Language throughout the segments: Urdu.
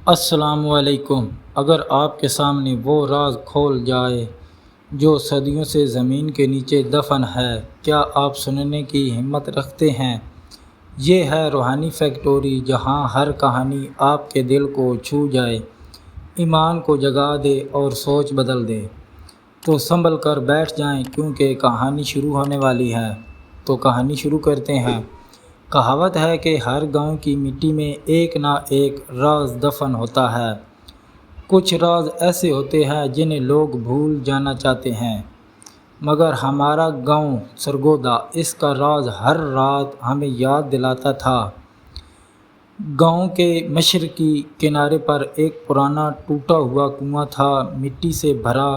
السلام علیکم۔ اگر آپ کے سامنے وہ راز کھول جائے جو صدیوں سے زمین کے نیچے دفن ہے، کیا آپ سننے کی ہمت رکھتے ہیں؟ یہ ہے روحانی فیکٹری، جہاں ہر کہانی آپ کے دل کو چھو جائے، ایمان کو جگا دے اور سوچ بدل دے۔ تو سنبھل کر بیٹھ جائیں، کیونکہ کہانی شروع ہونے والی ہے۔ تو کہانی شروع کرتے ہیں۔ کہاوت ہے کہ ہر گاؤں کی مٹی میں ایک نہ ایک راز دفن ہوتا ہے۔ کچھ راز ایسے ہوتے ہیں جنہیں لوگ بھول جانا چاہتے ہیں، مگر ہمارا گاؤں سرگودا اس کا راز ہر رات ہمیں یاد دلاتا تھا۔ گاؤں کے مشرقی کنارے پر ایک پرانا ٹوٹا ہوا کنواں تھا، مٹی سے بھرا،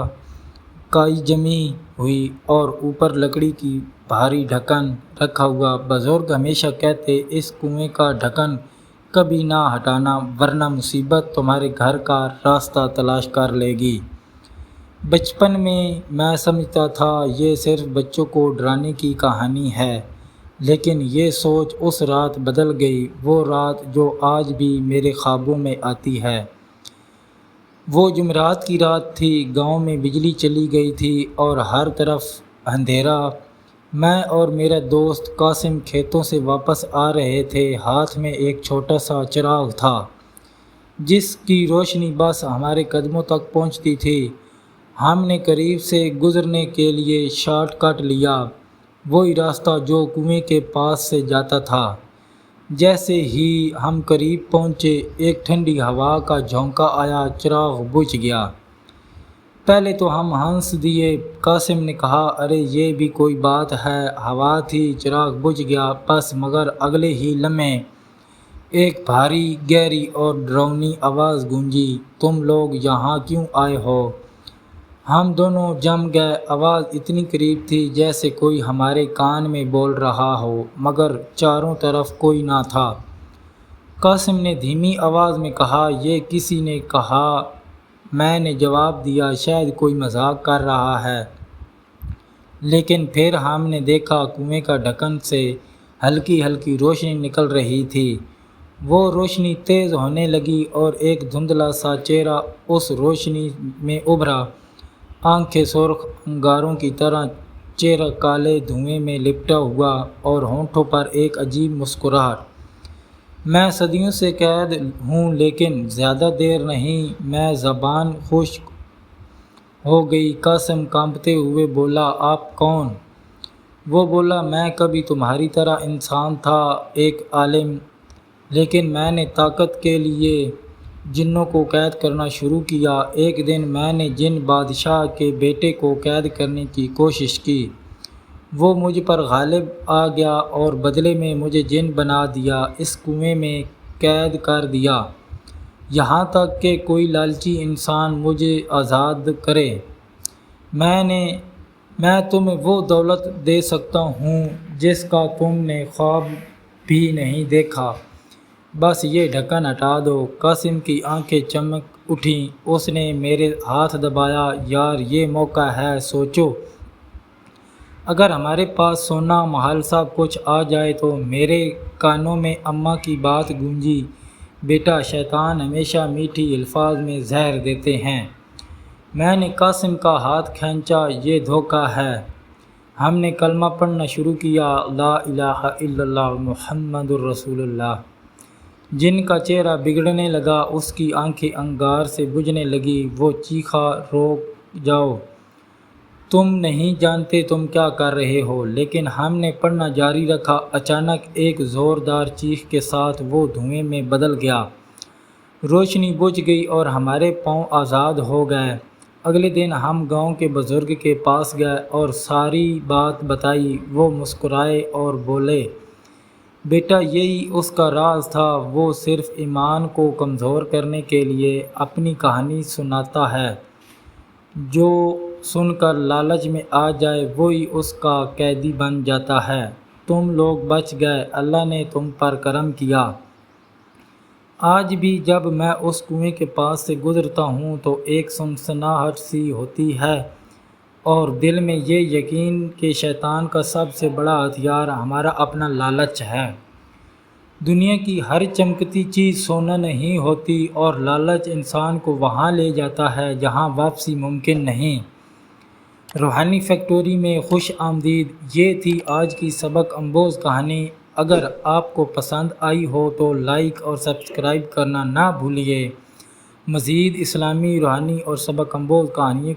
کائی جمی ہوئی اور اوپر لکڑی کی بھاری ڈھکن رکھا ہوا۔ بزرگ ہمیشہ کہتے، اس کنویں کا ڈھکن کبھی نہ ہٹانا، ورنہ مصیبت تمہارے گھر کا راستہ تلاش کر لے گی۔ بچپن میں سمجھتا تھا یہ صرف بچوں کو ڈرانے کی کہانی ہے، لیکن یہ سوچ اس رات بدل گئی، وہ رات جو آج بھی میرے خوابوں میں آتی ہے۔ وہ جمعرات کی رات تھی، گاؤں میں بجلی چلی گئی تھی اور ہر طرف اندھیرا۔ میں اور میرا دوست قاسم کھیتوں سے واپس آ رہے تھے، ہاتھ میں ایک چھوٹا سا چراغ تھا جس کی روشنی بس ہمارے قدموں تک پہنچتی تھی۔ ہم نے قریب سے گزرنے کے لیے شارٹ کٹ لیا، وہی راستہ جو کنویں کے پاس سے جاتا تھا۔ جیسے ہی ہم قریب پہنچے، ایک ٹھنڈی ہوا کا جھونکا آیا، چراغ بجھ گیا۔ پہلے تو ہم ہنس دیے۔ قاسم نے کہا، ارے یہ بھی کوئی بات ہے، ہوا تھی، چراغ بجھ گیا بس۔ مگر اگلے ہی لمحے ایک بھاری، گہری اور ڈراؤنی آواز گونجی، تم لوگ یہاں کیوں آئے ہو؟ ہم دونوں جم گئے۔ آواز اتنی قریب تھی جیسے کوئی ہمارے کان میں بول رہا ہو، مگر چاروں طرف کوئی نہ تھا۔ قاسم نے دھیمی آواز میں کہا، یہ کسی نے کہا۔ میں نے جواب دیا، شاید کوئی مذاق کر رہا ہے۔ لیکن پھر ہم نے دیکھا کنویں کا ڈھکن سے ہلکی ہلکی روشنی نکل رہی تھی۔ وہ روشنی تیز ہونے لگی اور ایک دھندلا سا چہرہ اس روشنی میں ابھرا، آنکھیں سرخ انگاروں کی طرح، چہرہ کالے دھوئیں میں لپٹا ہوا اور ہونٹوں پر ایک عجیب مسکراہٹ۔ میں صدیوں سے قید ہوں، لیکن زیادہ دیر نہیں، میں زبان خشک ہو گئی۔ قاسم کانپتے ہوئے بولا، آپ کون؟ وہ بولا، میں کبھی تمہاری طرح انسان تھا، ایک عالم، لیکن میں نے طاقت کے لیے جنوں کو قید کرنا شروع کیا۔ ایک دن میں نے جن بادشاہ کے بیٹے کو قید کرنے کی کوشش کی، وہ مجھ پر غالب آ گیا اور بدلے میں مجھے جن بنا دیا، اس کنویں میں قید کر دیا، یہاں تک کہ کوئی لالچی انسان مجھے آزاد کرے۔ میں تمہیں وہ دولت دے سکتا ہوں جس کا تم نے خواب بھی نہیں دیکھا، بس یہ ڈھکن ہٹا دو۔ قاسم کی آنکھیں چمک اٹھیں، اس نے میرے ہاتھ دبایا۔ یار، یہ موقع ہے، سوچو، اگر ہمارے پاس سونا، محل، سب کچھ آ جائے تو۔ میرے کانوں میں اماں کی بات گونجی، بیٹا، شیطان ہمیشہ میٹھی الفاظ میں زہر دیتے ہیں۔ میں نے قاسم کا ہاتھ کھینچا، یہ دھوکہ ہے۔ ہم نے کلمہ پڑھنا شروع کیا، لا الہ الا اللہ محمد الرسول اللہ۔ جن کا چہرہ بگڑنے لگا، اس کی آنکھیں انگار سے بجھنے لگی۔ وہ چیخا، رک جاؤ، تم نہیں جانتے تم کیا کر رہے ہو۔ لیکن ہم نے پڑھنا جاری رکھا۔ اچانک ایک زوردار چیخ کے ساتھ وہ دھوئیں میں بدل گیا، روشنی بجھ گئی اور ہمارے پاؤں آزاد ہو گئے۔ اگلے دن ہم گاؤں کے بزرگ کے پاس گئے اور ساری بات بتائی۔ وہ مسکرائے اور بولے، بیٹا، یہی اس کا راز تھا، وہ صرف ایمان کو کمزور کرنے کے لیے اپنی کہانی سناتا ہے۔ جو سن کر لالچ میں آ جائے، وہی اس کا قیدی بن جاتا ہے۔ تم لوگ بچ گئے، اللہ نے تم پر کرم کیا۔ آج بھی جب میں اس کنویں کے پاس سے گزرتا ہوں تو ایک سنسناہٹ سی ہوتی ہے، اور دل میں یہ یقین کہ شیطان کا سب سے بڑا ہتھیار ہمارا اپنا لالچ ہے۔ دنیا کی ہر چمکتی چیز سونا نہیں ہوتی اور لالچ انسان کو وہاں لے جاتا ہے جہاں واپسی ممکن نہیں۔ روحانی فیکٹری میں خوش آمدید۔ یہ تھی آج کی سبق آموز کہانی۔ اگر آپ کو پسند آئی ہو تو لائک اور سبسکرائب کرنا نہ بھولیے۔ مزید اسلامی، روحانی اور سبق آموز کہانیوں